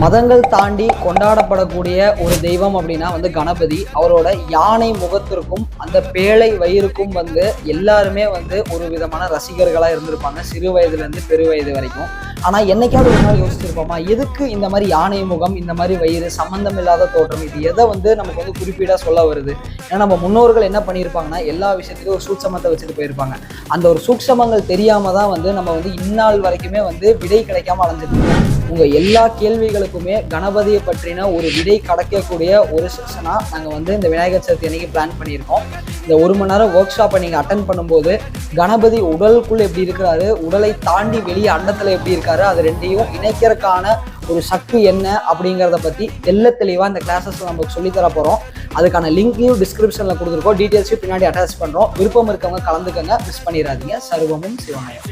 மதங்கள் தாண்டி கொண்டாடப்படக்கூடிய ஒரு தெய்வம் அப்படின்னா வந்து கணபதி. அவரோட யானை முகத்திற்கும் அந்த பேழை வயிறுக்கும் வந்து எல்லாருமே வந்து ஒரு விதமான ரசிகர்களாக இருந்திருப்பாங்க, சிறு வயதுலேருந்து பெரு வயது வரைக்கும். ஆனால் என்னைக்காவது ஒரு நாள் யோசிச்சிருப்போமா, எதுக்கு இந்த மாதிரி யானை முகம், இந்த மாதிரி வயிறு, சம்பந்தம் இல்லாத தோற்றம், இது எதை வந்து நமக்கு வந்து குறிப்பீடாக சொல்ல வருது? ஏன்னா நம்ம முன்னோர்கள் என்ன பண்ணியிருப்பாங்கன்னா எல்லா விஷயத்துலையும் ஒரு சூட்சமத்தை வச்சுட்டு போயிருப்பாங்க. அந்த ஒரு சூட்சமங்கள் தெரியாம தான் வந்து நம்ம வந்து இந்நாள் வரைக்குமே வந்து விடை கிடைக்காம அலைஞ்சிருக்கோம். உங்க எல்லா கேள்விகளுக்குமே கணபதியை பற்றின ஒரு விடை கிடைக்கக்கூடிய ஒரு செஷனா நாங்கள் வந்து இந்த விநாயகர் சதுர்த்தி அன்னைக்கு பிளான் பண்ணியிருக்கோம். இந்த 1 மணி நேரம் ஒர்க் ஷாப்பை நீங்கள் அட்டன் பண்ணும்போது கணபதி உடலுக்குள்ள எப்படி இருக்கிறாரு, உடலை தாண்டி வெளியே அண்டத்தில் எப்படி இருக்காரு, அது ரெண்டையும் இணைக்கிறதுக்கான ஒரு சக்தி என்ன அப்படிங்கிறத பற்றி தெளிவாக இந்த கிளாஸஸ் நமக்கு சொல்லித்தர போகிறோம். அதுக்கான லிங்கையும் டிஸ்கிரிப்ஷனில் கொடுத்துருக்கோம், டீட்டெயில்ஸையும் பின்னாடி அட்டாச் பண்ணுறோம். விருப்பம் இருக்கவங்க கலந்துக்கங்க, மிஸ் பண்ணிடாதீங்க. சர்வமும் சிவமயம்.